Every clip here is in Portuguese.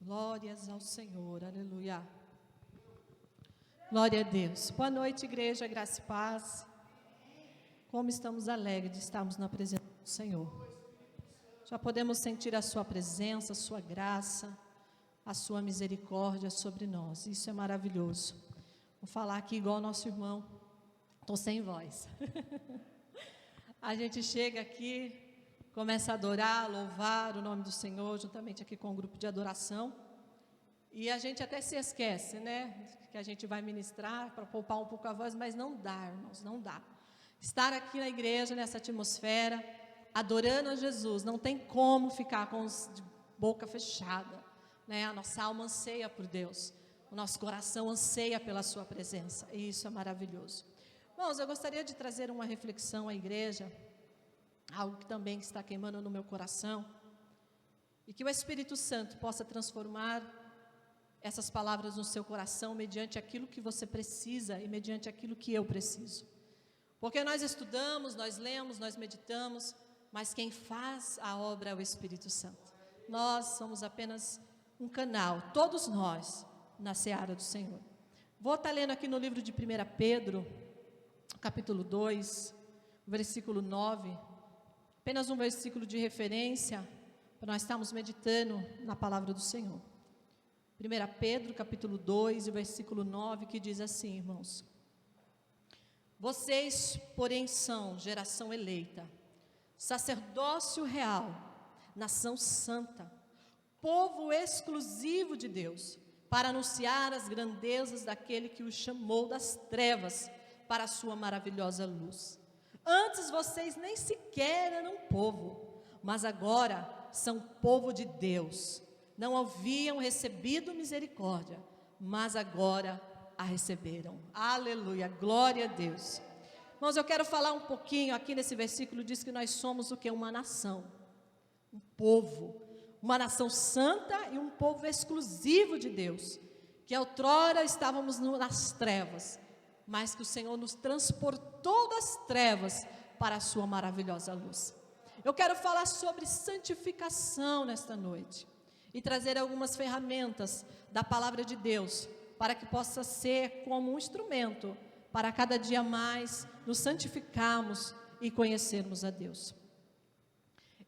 Glórias ao Senhor, aleluia. Glória a Deus. Boa noite, igreja, graça e paz. Como estamos alegres de estarmos na presença do Senhor. Já podemos sentir a sua presença, a sua graça, a sua misericórdia sobre nós. Isso é maravilhoso. Vou falar aqui igual ao nosso irmão. Estou sem voz. A gente chega aqui, começa a adorar, louvar o nome do Senhor, juntamente aqui com o grupo de adoração. E a gente até se esquece, né? Que a gente vai ministrar para poupar um pouco a voz, mas não dá, irmãos, não dá. Estar aqui na igreja, nessa atmosfera, adorando a Jesus, não tem como ficar com de boca fechada, né? A nossa alma anseia por Deus, o nosso coração anseia pela sua presença, e isso é maravilhoso. Irmãos, eu gostaria de trazer uma reflexão à igreja, algo que também está queimando no meu coração, e que o Espírito Santo possa transformar essas palavras no seu coração, mediante aquilo que você precisa e mediante aquilo que eu preciso. Porque nós estudamos, nós lemos, nós meditamos, mas quem faz a obra é o Espírito Santo. Nós somos apenas um canal, todos nós, na seara do Senhor. Vou estar lendo aqui no livro de 1 Pedro, capítulo 2, versículo 9, apenas um versículo de referência, para nós estarmos meditando na palavra do Senhor. 1 Pedro, capítulo 2, versículo 9, que diz assim, irmãos: vocês, porém, são geração eleita, sacerdócio real, nação santa, povo exclusivo de Deus, para anunciar as grandezas daquele que os chamou das trevas para a sua maravilhosa luz. Antes vocês nem sequer eram povo, mas agora são povo de Deus. Não haviam recebido misericórdia, mas agora a receberam. Aleluia, glória a Deus. Irmãos, eu quero falar um pouquinho, aqui nesse versículo diz que nós somos o que? Uma nação, um povo, uma nação santa e um povo exclusivo de Deus, que outrora estávamos nas trevas, mas que o Senhor nos transportou das trevas para a sua maravilhosa luz. Eu quero falar sobre santificação nesta noite e trazer algumas ferramentas da palavra de Deus, para que possa ser como um instrumento para cada dia mais nos santificarmos e conhecermos a Deus.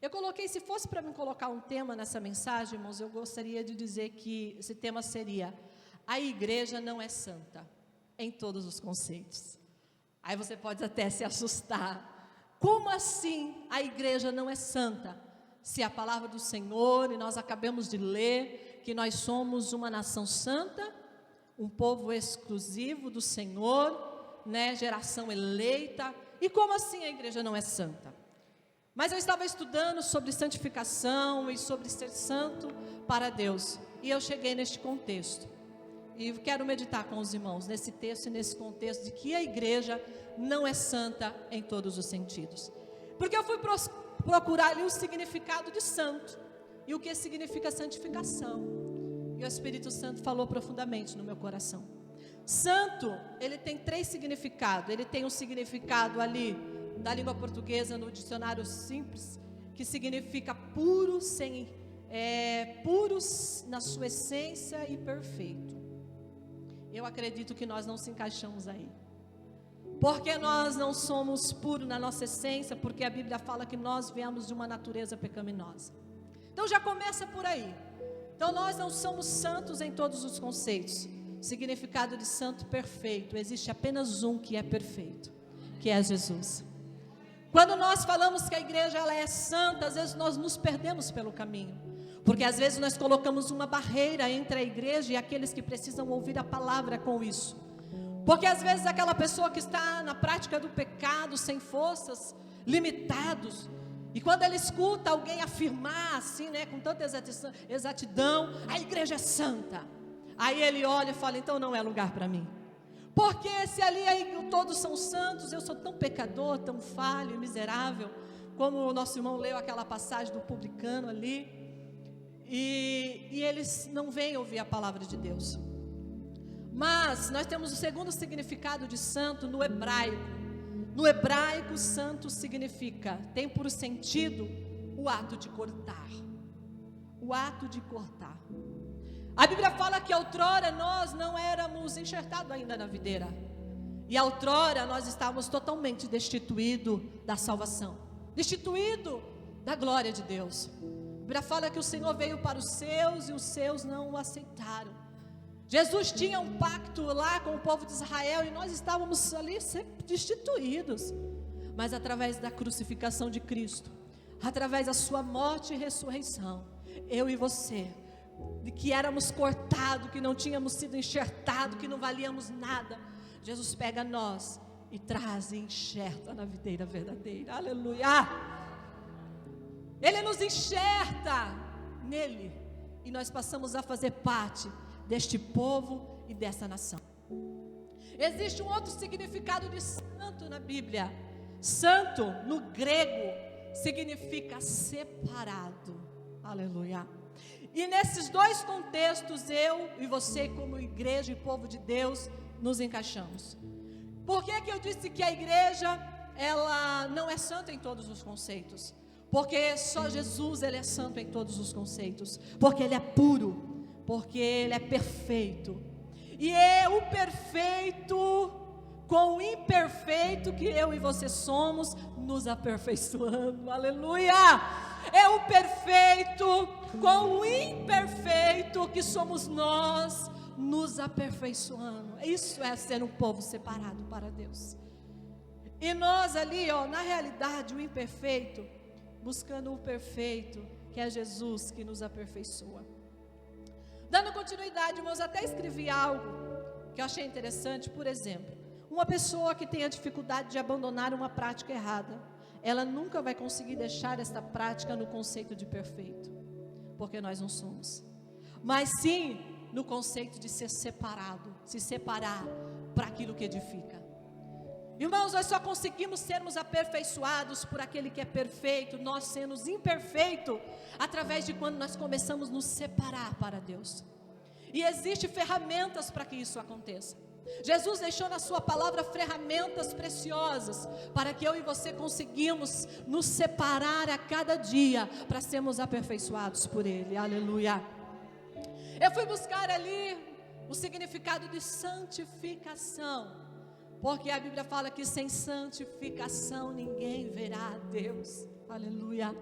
Eu coloquei, se fosse para mim colocar um tema nessa mensagem, irmãos, eu gostaria de dizer que esse tema seria: a igreja não é santa, em todos os conceitos. Aí você pode até se assustar. Como assim a igreja não é santa? Se a palavra do Senhor, e nós acabamos de ler, que nós somos uma nação santa, um povo exclusivo do Senhor, né, geração eleita, e como assim a igreja não é santa? Mas eu estava estudando sobre santificação e sobre ser santo para Deus, e eu cheguei neste contexto, e quero meditar com os irmãos nesse texto e nesse contexto de que a igreja não é santa em todos os sentidos, porque eu fui procurar ali o significado de santo, e o que significa santificação, e o Espírito Santo falou profundamente no meu coração. Santo, ele tem 3 significados. Ele tem um significado ali, da língua portuguesa, no dicionário simples, que significa puro, puro na sua essência e perfeito. Eu acredito que nós não se encaixamos aí, porque nós não somos puros na nossa essência, porque a Bíblia fala que nós viemos de uma natureza pecaminosa. Então já começa por aí. Então nós não somos santos em todos os conceitos. O significado de santo perfeito, existe apenas um que é perfeito, que é Jesus. Quando nós falamos que a igreja ela é santa, às vezes nós nos perdemos pelo caminho, porque às vezes nós colocamos uma barreira entre a igreja e aqueles que precisam ouvir a palavra com isso. Porque às vezes aquela pessoa que está na prática do pecado, sem forças, limitados, e quando ele escuta alguém afirmar assim, né, com tanta exatidão, a igreja é santa, aí ele olha e fala: então não é lugar para mim, porque se ali todos são santos, eu sou tão pecador, tão falho e miserável, como o nosso irmão leu aquela passagem do publicano ali, e eles não vêm ouvir a palavra de Deus. Mas nós temos o segundo significado de santo no hebraico. No hebraico, santo significa, tem por sentido, o ato de cortar. O ato de cortar. A Bíblia fala que outrora nós não éramos enxertados ainda na videira. E outrora nós estávamos totalmente destituídos da salvação, destituídos da glória de Deus. A Bíblia fala que o Senhor veio para os seus e os seus não o aceitaram. Jesus tinha um pacto lá com o povo de Israel e nós estávamos ali sempre destituídos. Mas através da crucificação de Cristo, através da sua morte e ressurreição, eu e você, de que éramos cortados, que não tínhamos sido enxertados, que não valíamos nada, Jesus pega nós e traz e enxerta na videira verdadeira. Aleluia! Ele nos enxerta nele e nós passamos a fazer parte deste povo e dessa nação. Existe um outro significado de santo na Bíblia. Santo no grego significa separado. Aleluia! E nesses dois contextos, eu e você, como igreja e povo de Deus, nos encaixamos. Por que eu disse que a igreja, ela não é santa em todos os conceitos? Porque só Jesus, ele é santo em todos os conceitos. Porque ele é puro, porque ele é perfeito. E é o perfeito com o imperfeito que eu e você somos, nos aperfeiçoando. Aleluia! É o perfeito com o imperfeito que somos nós, nos aperfeiçoando. Isso é ser um povo separado para Deus. E nós ali, na realidade, o imperfeito, buscando o perfeito, que é Jesus, que nos aperfeiçoa. Dando continuidade, irmãos, até escrevi algo que eu achei interessante. Por exemplo, uma pessoa que tem a dificuldade de abandonar uma prática errada, ela nunca vai conseguir deixar esta prática no conceito de perfeito, porque nós não somos, mas sim no conceito de ser separado, se separar para aquilo que edifica. Irmãos, nós só conseguimos sermos aperfeiçoados por aquele que é perfeito, nós sendo imperfeitos, através de quando nós começamos a nos separar para Deus. E existem ferramentas para que isso aconteça. Jesus deixou na sua palavra ferramentas preciosas para que eu e você conseguimos nos separar a cada dia para sermos aperfeiçoados por Ele. Aleluia! Eu fui buscar ali o significado de santificação, porque a Bíblia fala que sem santificação ninguém verá a Deus. Aleluia!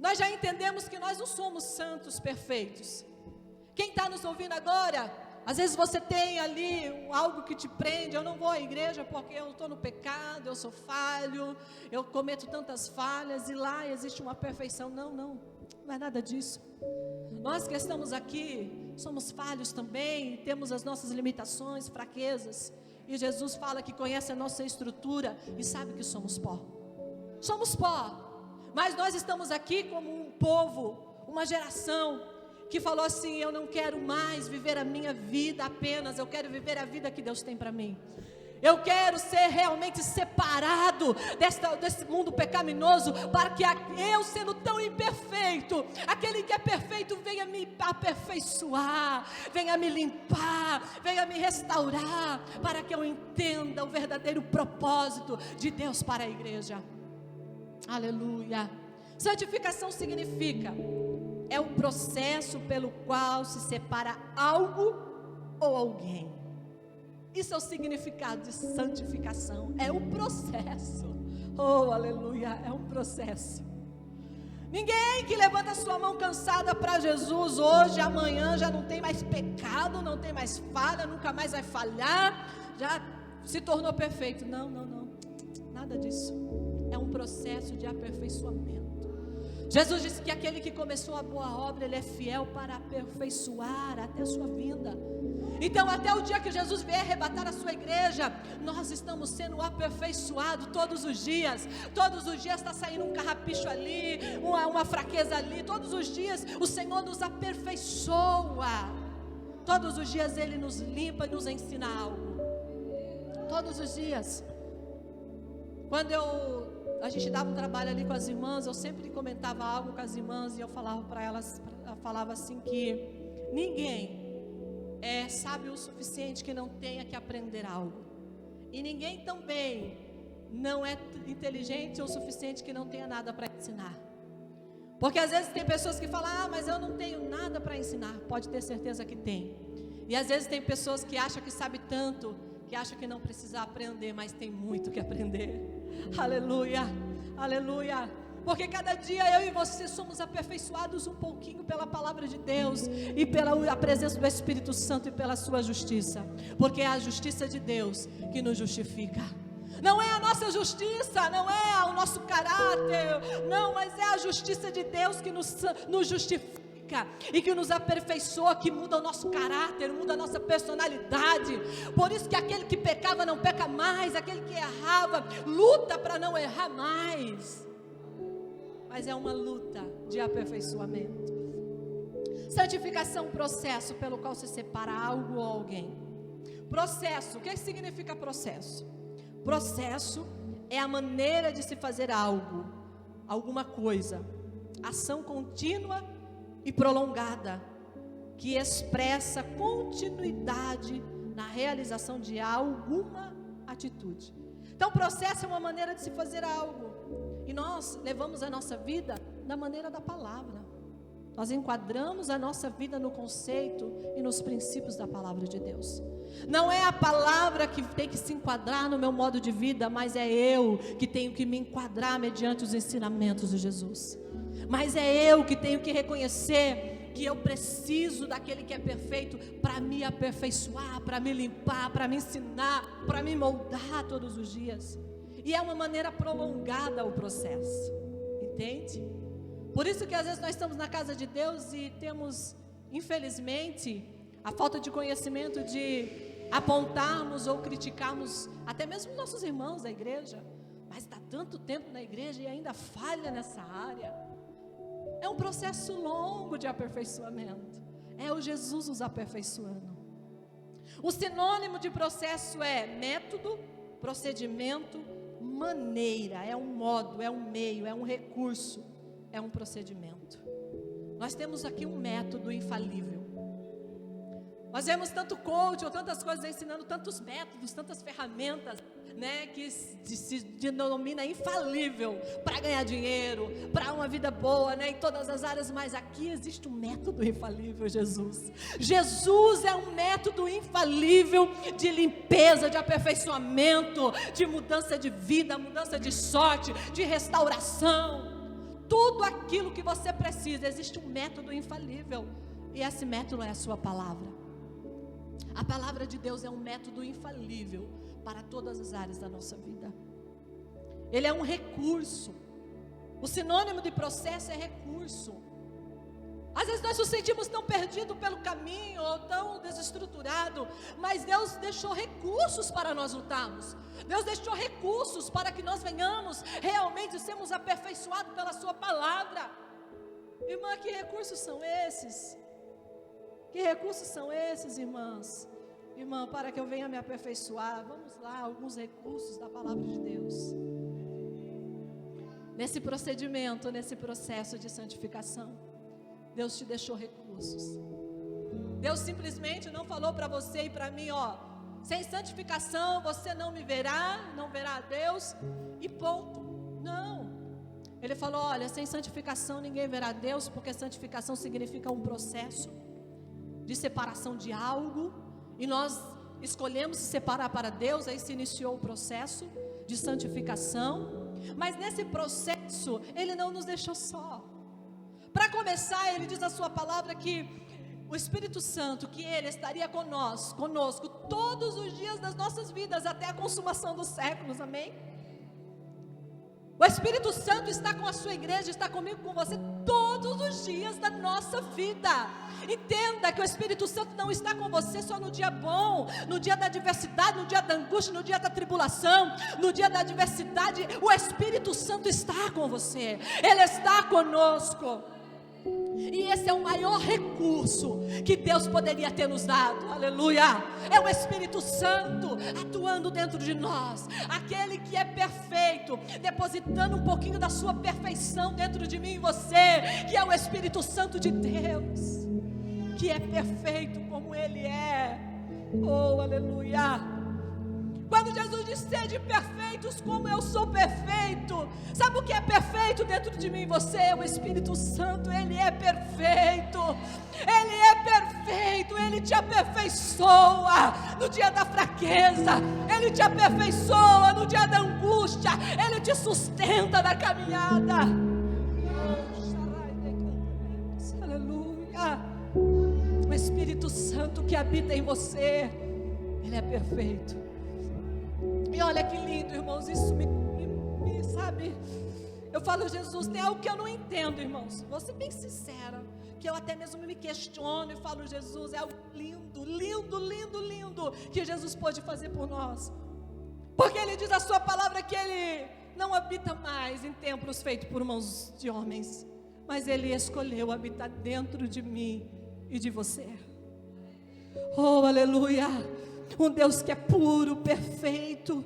Nós já entendemos que nós não somos santos perfeitos. Quem está nos ouvindo agora, às vezes você tem ali algo que te prende. Eu não vou à igreja porque eu estou no pecado, eu sou falho, eu cometo tantas falhas e lá existe uma perfeição. Não é nada disso. Nós que estamos aqui somos falhos também, temos as nossas limitações, fraquezas, e Jesus fala que conhece a nossa estrutura e sabe que somos pó. Somos pó, mas nós estamos aqui como um povo, uma geração que falou assim: eu não quero mais viver a minha vida apenas, eu quero viver a vida que Deus tem para mim. Eu quero ser realmente separado desse mundo pecaminoso, para que eu, sendo tão imperfeito, aquele que é perfeito venha me aperfeiçoar, venha me limpar, venha me restaurar, para que eu entenda o verdadeiro propósito de Deus para a igreja. Aleluia! Santificação significa, é o processo pelo qual se separa algo ou alguém. Isso é o significado de santificação, é um processo. Oh, aleluia, é um processo. Ninguém que levanta a sua mão cansada para Jesus hoje, amanhã já não tem mais pecado, não tem mais falha, nunca mais vai falhar, já se tornou perfeito. Não, nada disso. É um processo de aperfeiçoamento. Jesus disse que aquele que começou a boa obra, Ele é fiel para aperfeiçoar até a sua vinda. Então até o dia que Jesus vier arrebatar a sua igreja, nós estamos sendo aperfeiçoados todos os dias. Todos os dias está saindo um carrapicho ali, uma fraqueza ali. Todos os dias o Senhor nos aperfeiçoa. Todos os dias Ele nos limpa e nos ensina algo. Todos os dias. Quando a gente dava um trabalho ali com as irmãs, eu sempre comentava algo com as irmãs e eu falava para elas, eu falava assim que ninguém é sábio o suficiente que não tenha que aprender algo, e ninguém também não é inteligente o suficiente que não tenha nada para ensinar. Porque às vezes tem pessoas que falam, mas eu não tenho nada para ensinar. Pode ter certeza que tem. E às vezes tem pessoas que acham que sabe tanto, que acham que não precisa aprender, mas tem muito que aprender. Aleluia, aleluia. Porque cada dia eu e você somos aperfeiçoados um pouquinho pela palavra de Deus e pela presença do Espírito Santo e pela sua justiça. Porque é a justiça de Deus que nos justifica. Não é a nossa justiça, não é o nosso caráter, não, mas é a justiça de Deus que nos justifica e que nos aperfeiçoa, que muda o nosso caráter, muda a nossa personalidade. Por isso que aquele que pecava não peca mais, aquele que errava luta para não errar mais. Mas é uma luta de aperfeiçoamento. Santificação, processo pelo qual se separa algo ou alguém. Processo, o que significa processo? Processo é a maneira de se fazer algo, alguma coisa, ação contínua e prolongada, que expressa continuidade na realização de alguma atitude. Então, processo é uma maneira de se fazer algo, e nós levamos a nossa vida da maneira da palavra. Nós enquadramos a nossa vida no conceito e nos princípios da palavra de Deus. Não é a palavra que tem que se enquadrar no meu modo de vida, mas é eu que tenho que me enquadrar mediante os ensinamentos de Jesus. Mas é eu que tenho que reconhecer que eu preciso daquele que é perfeito para me aperfeiçoar, para me limpar, para me ensinar, para me moldar todos os dias. E é uma maneira prolongada o processo, entende? Por isso que às vezes nós estamos na casa de Deus e temos, infelizmente, a falta de conhecimento de apontarmos ou criticarmos até mesmo nossos irmãos da igreja. Mas está tanto tempo na igreja e ainda falha nessa área. É um processo longo de aperfeiçoamento. É o Jesus nos aperfeiçoando. O sinônimo de processo é método, procedimento, maneira. É um modo, é um meio, é um recurso, é um procedimento. Nós temos aqui um método infalível. Nós vemos tanto coach ou tantas coisas ensinando tantos métodos, tantas ferramentas, né, que se denomina infalível para ganhar dinheiro, para uma vida boa, né, em todas as áreas, mas aqui existe um método infalível, Jesus. Jesus é um método infalível de limpeza, de aperfeiçoamento, de mudança de vida, mudança de sorte, de restauração. Tudo aquilo que você precisa, existe um método infalível, e esse método é a sua palavra. A palavra de Deus é um método infalível para todas as áreas da nossa vida. Ele é um recurso. O sinônimo de processo é recurso. Às vezes nós nos sentimos tão perdidos pelo caminho, ou tão desestruturados, mas Deus deixou recursos para nós lutarmos. Deus deixou recursos para que nós venhamos realmente sermos aperfeiçoados pela sua palavra. Irmã, que recursos são esses? Que recursos são esses, irmãs? Irmã, para que eu venha me aperfeiçoar, vamos lá, alguns recursos da palavra de Deus. Nesse procedimento, nesse processo de santificação, Deus te deixou recursos. Deus simplesmente não falou para você e para mim, sem santificação você não me verá, não verá a Deus e ponto. Não. Ele falou, olha, sem santificação ninguém verá a Deus, porque santificação significa um processo de separação de algo, e nós escolhemos se separar para Deus. Aí se iniciou o processo de santificação, mas nesse processo Ele não nos deixou só. Para começar, Ele diz na sua palavra que o Espírito Santo, que Ele estaria conosco todos os dias das nossas vidas, até a consumação dos séculos, amém? O Espírito Santo está com a sua igreja, está comigo, com você, todos os dias da nossa vida. Entenda que o Espírito Santo não está com você só no dia bom, no dia da adversidade, no dia da angústia, no dia da tribulação, no dia da adversidade. O Espírito Santo está com você, Ele está conosco. E esse é o maior recurso que Deus poderia ter nos dado, aleluia. É o Espírito Santo atuando dentro de nós, aquele que é perfeito, depositando um pouquinho da sua perfeição dentro de mim e você, que é o Espírito Santo de Deus, que é perfeito como Ele é, oh aleluia. Quando Jesus diz: sede perfeitos como eu sou perfeito. Sabe o que é perfeito dentro de mim e você? O Espírito Santo. Ele é perfeito. Ele é perfeito. Ele te aperfeiçoa no dia da fraqueza. Ele te aperfeiçoa no dia da angústia. Ele te sustenta na caminhada. Aleluia. O Espírito Santo que habita em você, ele é perfeito. E olha que lindo, irmãos, isso me sabe, eu falo: Jesus, tem algo que eu não entendo, irmãos, vou ser bem sincera, que eu até mesmo me questiono e falo: Jesus, é algo lindo, lindo, lindo, lindo, que Jesus pode fazer por nós, porque Ele diz a sua palavra que Ele não habita mais em templos feitos por mãos de homens, mas Ele escolheu habitar dentro de mim e de você. Oh, aleluia. Um Deus que é puro, perfeito,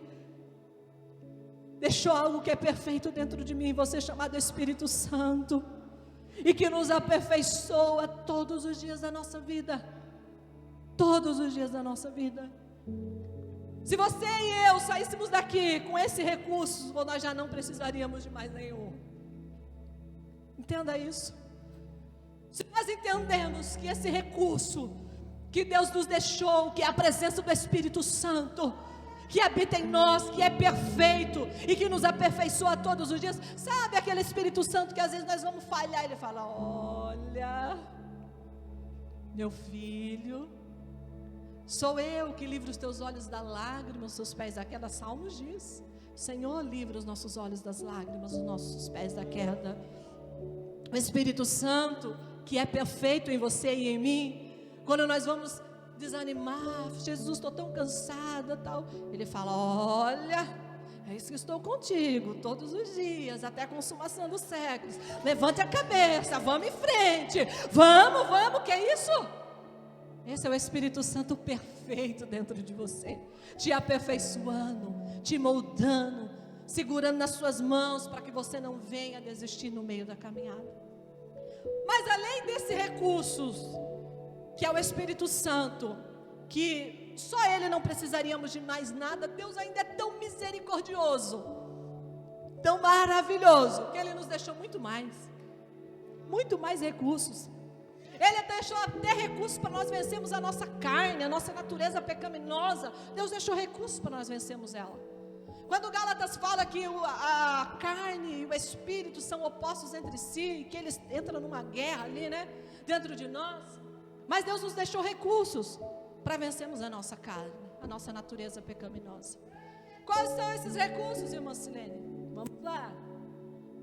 deixou algo que é perfeito dentro de mim e você, chamado Espírito Santo, e que nos aperfeiçoa todos os dias da nossa vida. Todos os dias da nossa vida. Se você e eu saíssemos daqui com esse recurso, nós já não precisaríamos de mais nenhum. Entenda isso. Se nós entendemos que esse recurso que Deus nos deixou, que é a presença do Espírito Santo, que habita em nós, que é perfeito e que nos aperfeiçoa todos os dias. Sabe aquele Espírito Santo que às vezes nós vamos falhar, ele fala: olha, meu filho, sou eu que livro os teus olhos da lágrima, os seus pés da queda. Salmos diz: Senhor, livra os nossos olhos das lágrimas, os nossos pés da queda. O Espírito Santo que é perfeito em você e em mim, quando nós vamos desanimar: Jesus, estou tão cansada, tal, ele fala: olha, é isso que estou contigo todos os dias, até a consumação dos séculos. Levante a cabeça, vamos em frente, vamos, que é isso? Esse é o Espírito Santo perfeito dentro de você, te aperfeiçoando, te moldando, segurando nas suas mãos para que você não venha desistir no meio da caminhada. Mas além desses recursos, que é o Espírito Santo, que só Ele não precisaríamos de mais nada, Deus ainda é tão misericordioso, tão maravilhoso, que Ele nos deixou muito mais recursos. Ele deixou até recursos para nós vencermos a nossa carne, a nossa natureza pecaminosa. Deus deixou recursos para nós vencermos ela. Quando Gálatas fala que a carne e o Espírito são opostos entre si, que eles entram numa guerra ali, né, dentro de nós, mas Deus nos deixou recursos para vencermos a nossa carne, a nossa natureza pecaminosa. Quais são esses recursos, irmã Silene? Vamos lá.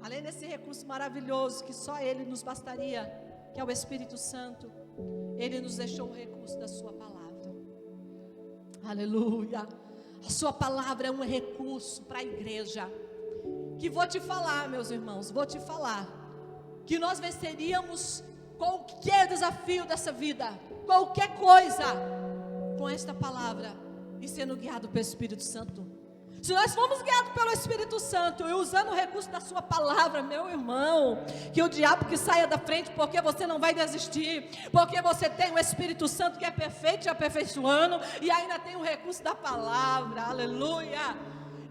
Além desse recurso maravilhoso que só Ele nos bastaria, que é o Espírito Santo, Ele nos deixou o recurso da sua palavra. Aleluia. A sua palavra é um recurso para a igreja, que vou te falar, meus irmãos, que nós venceríamos qualquer desafio dessa vida, qualquer coisa, com esta palavra e sendo guiado pelo Espírito Santo. Se nós formos guiados pelo Espírito Santo e usando o recurso da sua palavra, meu irmão, que o diabo que saia da frente, porque você não vai desistir, porque você tem o Espírito Santo que é perfeito, te aperfeiçoando, e ainda tem o recurso da palavra, aleluia.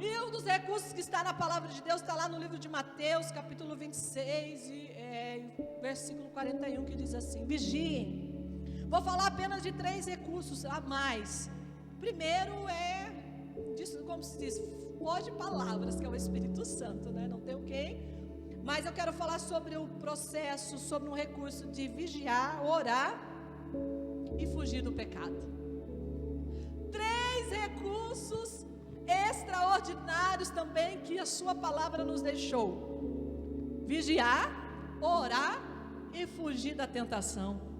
E um dos recursos que está na palavra de Deus está lá no livro de Mateus, capítulo 26, versículo 41, que diz assim: vigiem. Vou falar apenas de 3 recursos a mais. Primeiro é, como se diz, de palavras, que é o Espírito Santo, né? Não tem o quê? Mas eu quero falar sobre o processo, sobre um recurso de vigiar, orar e fugir do pecado. 3 recursos extraordinários também que a sua palavra nos deixou: vigiar, orar e fugir da tentação.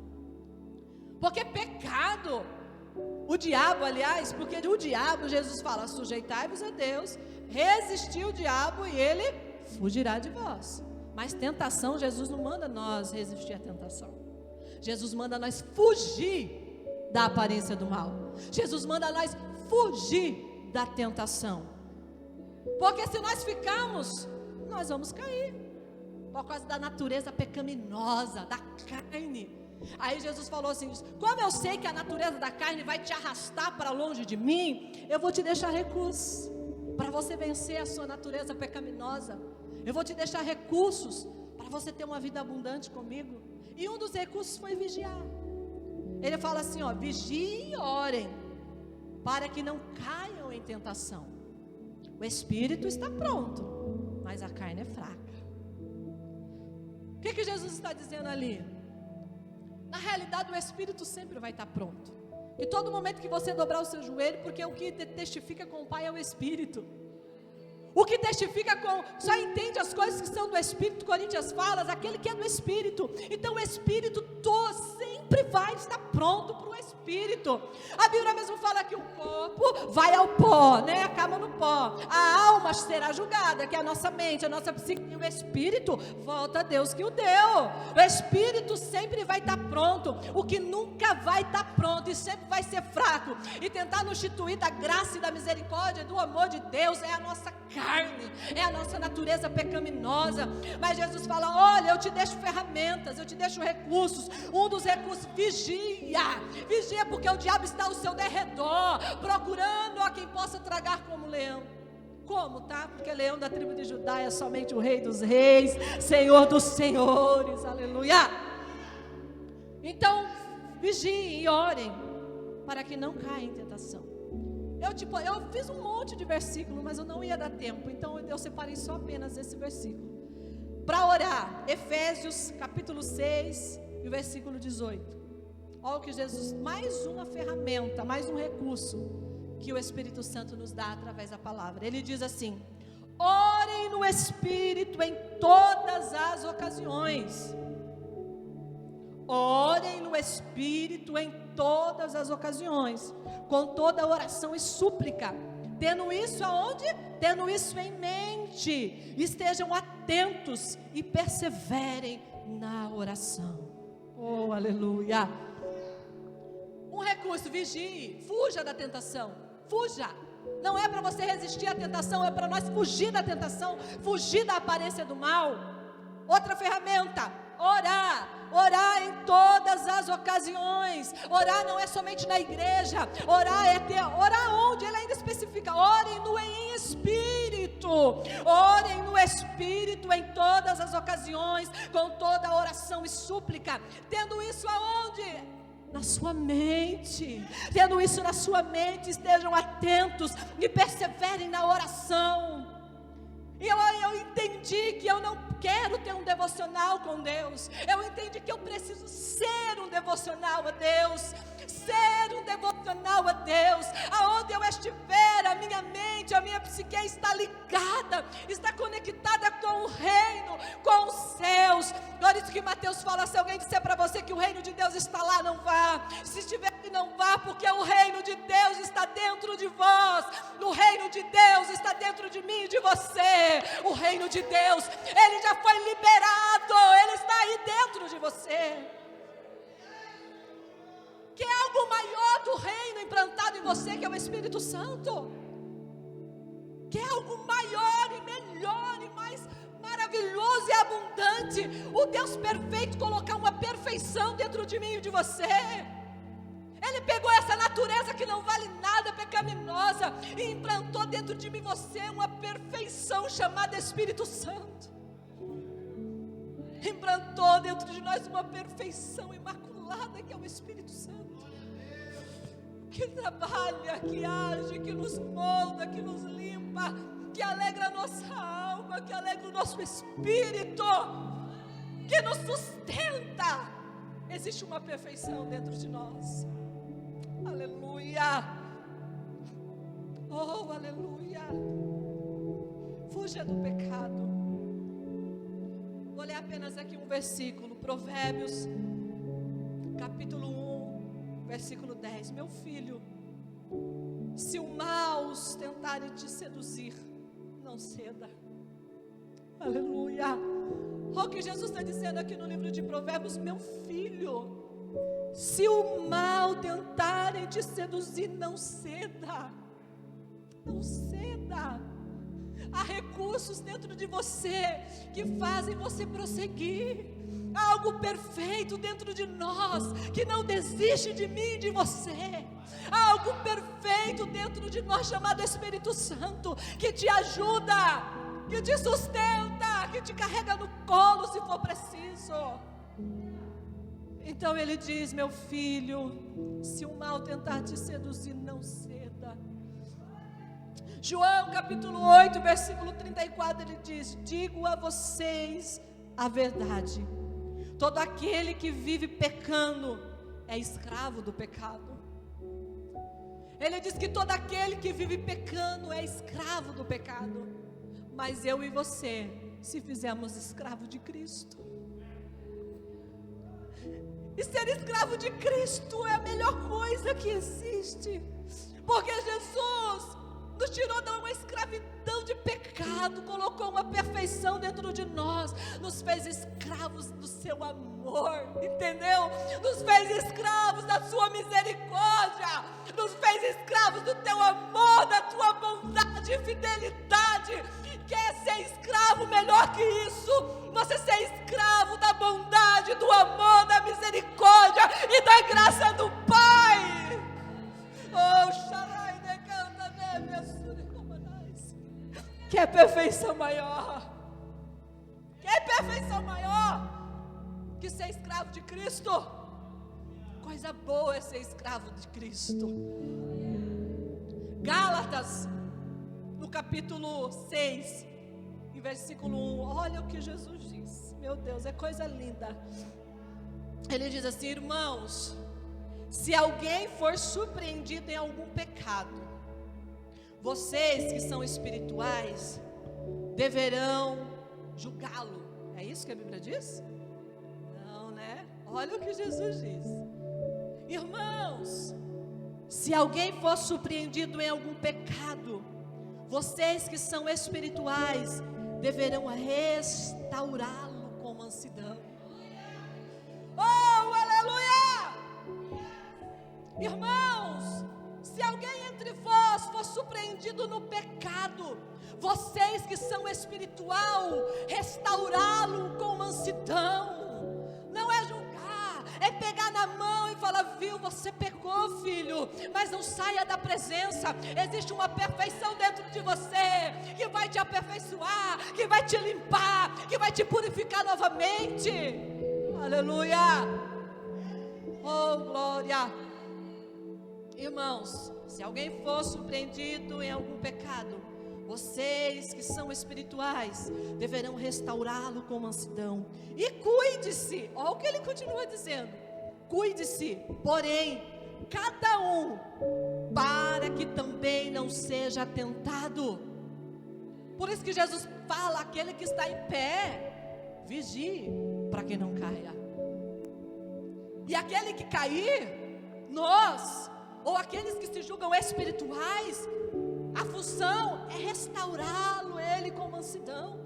Porque pecado, o diabo, aliás, porque o diabo, Jesus fala: sujeitai-vos a Deus, resistir o diabo e ele fugirá de vós. Mas tentação, Jesus não manda nós resistir à tentação. Jesus manda nós fugir da aparência do mal. Jesus manda nós fugir da tentação. Porque se nós ficarmos, nós vamos cair, por causa da natureza pecaminosa, da carne. Aí Jesus falou assim: como eu sei que a natureza da carne vai te arrastar para longe de mim, eu vou te deixar recursos para você vencer a sua natureza pecaminosa. Eu vou te deixar recursos para você ter uma vida abundante comigo. E um dos recursos foi vigiar. Ele fala assim, ó: vigiem e orem, para que não caiam em tentação. O espírito está pronto, mas a carne é fraca. O que Jesus está dizendo ali? Na realidade, o espírito sempre vai estar pronto. E todo momento que você dobrar o seu joelho, porque o que testifica com o Pai é o espírito. O que testifica só entende as coisas que são do Espírito. Coríntios fala, aquele que é do Espírito. Então o Espírito sempre vai estar pronto para o Espírito. A Bíblia mesmo fala que o corpo vai ao pó, né? Acaba no pó. A alma será julgada, que é a nossa mente, a nossa psique. E o Espírito volta a Deus que o deu. O Espírito sempre vai estar pronto. O que nunca vai estar pronto e sempre vai ser fraco e tentar nos instituir da graça e da misericórdia e do amor de Deus é a nossa carne, é a nossa natureza pecaminosa. Mas Jesus fala: olha, eu te deixo ferramentas, eu te deixo recursos. Um dos recursos, vigia, porque o diabo está ao seu derredor, procurando a quem possa tragar como leão. Como, tá? Porque leão da tribo de Judá é somente o Rei dos Reis, Senhor dos Senhores, aleluia. Então, vigiem e orem, para que não caia em tentação. Eu fiz um monte de versículo, mas eu não ia dar tempo, então eu separei só apenas esse versículo para orar. Efésios capítulo 6 e o versículo 18. Olha o que Jesus, mais uma ferramenta, mais um recurso que o Espírito Santo nos dá através da palavra. Ele diz assim: orem no Espírito em todas as ocasiões. Orem no Espírito em todas as ocasiões, com toda oração e súplica, tendo isso aonde? Tendo isso em mente, estejam atentos e perseverem na oração. Oh, aleluia. Um recurso, vigie, fuja da tentação, fuja. Não é para você resistir à tentação, é para nós fugir da tentação, fugir da aparência do mal. Outra ferramenta, orar. Orar em todas as ocasiões. Orar não é somente na igreja. Orar onde? Ele ainda especifica: orem no em espírito. Orem no Espírito em todas as ocasiões, com toda a oração e súplica. Tendo isso aonde? Na sua mente. Tendo isso na sua mente, estejam atentos e perseverem na oração. E eu entendi que eu não quero ter um devocional com Deus. Eu entendi que eu preciso ser um devocional a Deus. Ser um devocional a Deus. Aonde eu estiver, a minha mente, a minha psique está ligada, está conectada com o reino, com os céus. Por isso que Mateus fala: se alguém disser para você que o reino de Deus está lá, não vá. Se estiver aqui, não vá, porque o reino de Deus está dentro de vós. O reino de Deus está dentro de mim e de você. O reino de Deus, ele já foi liberado, ele está aí dentro de você. Que é algo maior do reino implantado em você, que é o Espírito Santo. Que é algo maior e melhor e mais maravilhoso e abundante. O Deus perfeito colocar uma perfeição dentro de mim e de você. Ele pegou essa natureza que não vale nada, pecaminosa, e implantou dentro de mim e você uma perfeição chamada Espírito Santo. Implantou dentro de nós uma perfeição imaculada que é o Espírito Santo. Que trabalha, que age, que nos molda, que nos limpa, que alegra a nossa alma, que alegra o nosso espírito, que nos sustenta. Existe uma perfeição dentro de nós. Aleluia. Oh, aleluia. Fuja do pecado. Vou ler apenas aqui um versículo, Provérbios capítulo 1, versículo 10. Meu filho, se o mal tentar te seduzir, não ceda. Aleluia. Olha o que Jesus está dizendo aqui no livro de Provérbios: meu filho, se o mal tentarem te seduzir, não ceda. Não ceda. Há recursos dentro de você que fazem você prosseguir. Há algo perfeito dentro de nós que não desiste de mim e de você. Há algo perfeito dentro de nós chamado Espírito Santo, que te ajuda, que te sustenta, que te carrega no colo se for preciso. Então ele diz: meu filho, se o mal tentar te seduzir, não ceda. João capítulo 8, versículo 34, ele diz: digo a vocês a verdade, todo aquele que vive pecando é escravo do pecado. Ele diz que todo aquele que vive pecando é escravo do pecado. Mas eu e você, se fizermos escravo de Cristo, e ser escravo de Cristo é a melhor coisa que existe, porque Jesus nos tirou de uma escravidão de pecado, colocou uma perfeição dentro de nós, nos fez escravos do seu amor, entendeu? Nos fez escravos da sua misericórdia, nos fez escravos do teu amor, da tua bondade e fidelidade. Quer ser escravo melhor que isso? Você ser escravo da bondade, do amor, da misericórdia e da graça do Pai. Oh, Sharai de canta neve, quer perfeição maior? Quer perfeição maior que ser escravo de Cristo? Coisa boa é ser escravo de Cristo. Gálatas, no capítulo 6, em versículo 1, olha o que Jesus diz. Meu Deus, é coisa linda. Ele diz assim: irmãos, se alguém for surpreendido em algum pecado, vocês que são espirituais deverão julgá-lo. É isso que a Bíblia diz? Não, né? Olha o que Jesus diz. Irmãos, se alguém for surpreendido em algum pecado, vocês que são espirituais deverão restaurá-lo com mansidão. Oh, aleluia! Irmãos, se alguém entre vós for surpreendido no pecado, vocês que são espiritual, restaurá-lo com mansidão. Não é julgar, é pegar na mão e falar: viu, você pecou, filho, mas não saia da presença. Existe uma perfeição dentro de você que vai te aperfeiçoar, que vai te limpar, que vai te purificar novamente. Aleluia! Oh, glória! Irmãos, se alguém for surpreendido em algum pecado, vocês que são espirituais deverão restaurá-lo com mansidão. E cuide-se, olha o que ele continua dizendo: cuide-se, porém, cada um, para que também não seja tentado. Por isso que Jesus fala: aquele que está em pé, vigie, para que não caia. E aquele que cair, nós, ou aqueles que se julgam espirituais, a função é restaurá-lo, ele com mansidão.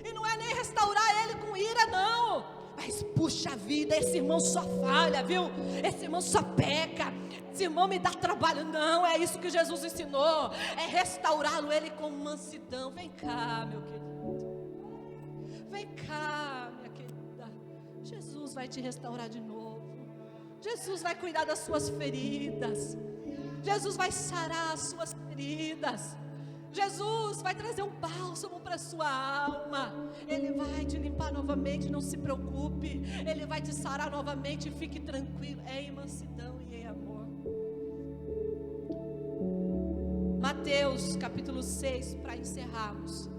E não é nem restaurar ele com ira, não. Mas puxa vida, esse irmão só falha, viu? Esse irmão só peca, esse irmão me dá trabalho. Não, é isso que Jesus ensinou. É restaurá-lo ele com mansidão. Vem cá, meu querido. Vem cá, minha querida. Jesus vai te restaurar de novo. Jesus vai cuidar das suas feridas. Jesus vai sarar as suas feridas. Jesus vai trazer um bálsamo para a sua alma. Ele vai te limpar novamente, não se preocupe. Ele vai te sarar novamente, fique tranquilo. É em mansidão e em amor. Mateus capítulo 6, para encerrarmos.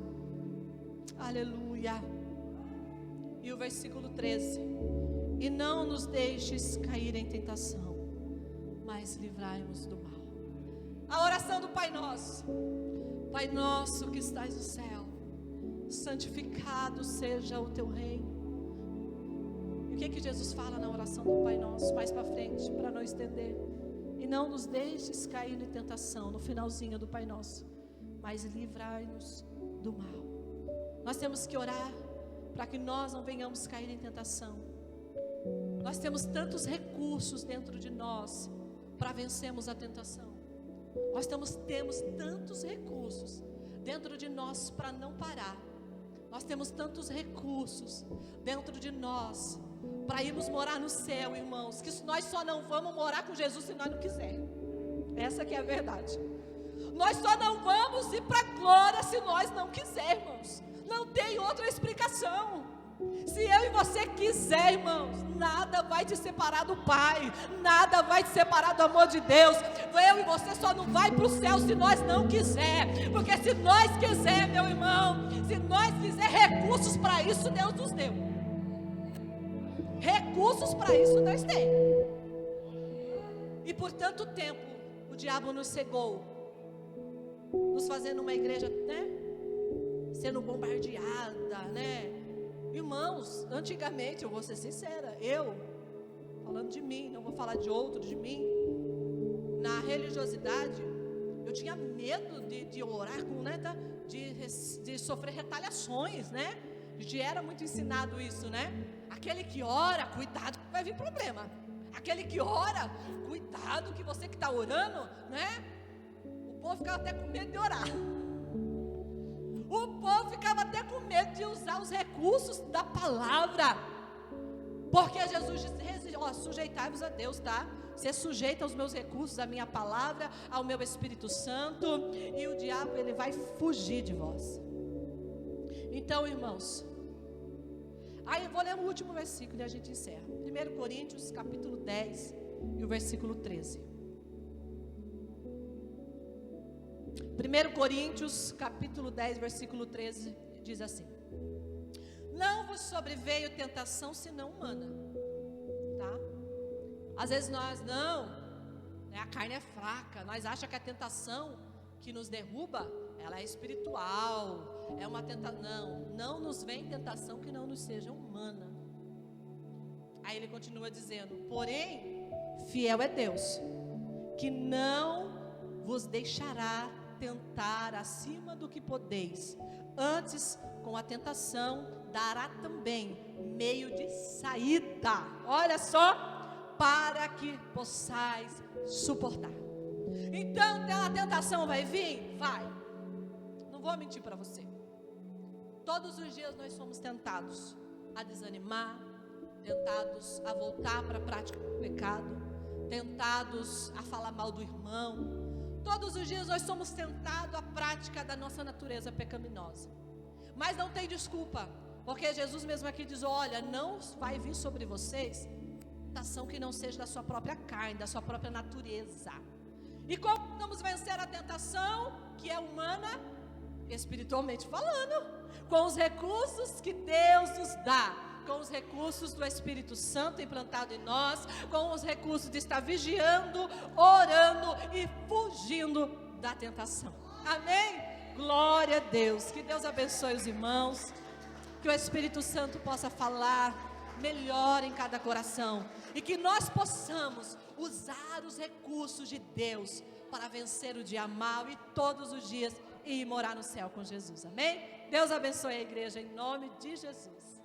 Aleluia. E o versículo 13: e não nos deixes cair em tentação, mas livrai-nos do mal. A oração do Pai Nosso. Pai nosso que estás no céu, santificado seja o teu reino. E o que Jesus fala na oração do Pai Nosso, mais para frente, para não estender? E não nos deixes cair em tentação, no finalzinho do Pai Nosso, mas livrai-nos do mal. Nós temos que orar para que nós não venhamos cair em tentação. Nós temos tantos recursos dentro de nós para vencermos a tentação. Nós temos tantos recursos. dentro de nós para não parar. Nós temos tantos recursos dentro de nós para irmos morar no céu, irmãos, que nós só não vamos morar com Jesus se nós não quisermos. Essa que é a verdade. Nós só não vamos ir para a glória se nós não quisermos. Não tem outra explicação. Se eu e você quiser, irmãos, nada vai te separar do Pai, nada vai te separar do amor de Deus. Eu e você só não vai para o céu se nós não quiser, porque se nós quiser, meu irmão, se nós quiser recursos para isso, Deus nos deu. Recursos para isso Deus tem. E por tanto tempo o diabo nos cegou, nos fazendo uma igreja, né, sendo bombardeada, né? Irmãos, antigamente, eu vou ser sincera, falando de mim, não vou falar de outro, de mim, na religiosidade, eu tinha medo de orar com, né, de sofrer retaliações, né? A gente era muito ensinado isso, né? Aquele que ora, cuidado que vai vir problema. Aquele que ora, cuidado que você que está orando, né? O povo ficava até com medo de orar. O povo ficava até com medo de usar os recursos da palavra, porque Jesus disse, sujeitai-vos a Deus, tá? Ser sujeita aos meus recursos, à minha palavra, ao meu Espírito Santo, e o diabo, ele vai fugir de vós. Então, irmãos, aí eu vou ler o último versículo e a gente encerra. 1 Coríntios, capítulo 10, e o versículo 13. 1 Coríntios, capítulo 10, versículo 13, diz assim: não vos sobreveio tentação senão humana, tá? Às vezes nós não, né, a carne é fraca, nós achamos que a tentação que nos derruba, ela é espiritual, é uma tentação. Não nos vem tentação que não nos seja humana. Aí ele continua dizendo: porém, fiel é Deus, que não vos deixará tentar acima do que podeis, antes com a tentação dará também meio de saída, olha só, para que possais suportar. Então a tentação vai vir? Vai. Não vou mentir para você, todos os dias nós somos tentados a desanimar, tentados a voltar para a prática do pecado, tentados a falar mal do irmão. Todos os dias nós somos tentados à prática da nossa natureza pecaminosa. Mas não tem desculpa, porque Jesus mesmo aqui diz: olha, não vai vir sobre vocês tentação que não seja da sua própria carne, da sua própria natureza. E como vamos vencer a tentação que é humana? Espiritualmente falando, com os recursos que Deus nos dá, com os recursos do Espírito Santo implantado em nós, com os recursos de estar vigiando, orando e fugindo da tentação. Amém? Glória a Deus. Que Deus abençoe os irmãos, que o Espírito Santo possa falar melhor em cada coração, e que nós possamos usar os recursos de Deus para vencer o dia mau e todos os dias ir morar no céu com Jesus. Amém? Deus abençoe a igreja em nome de Jesus.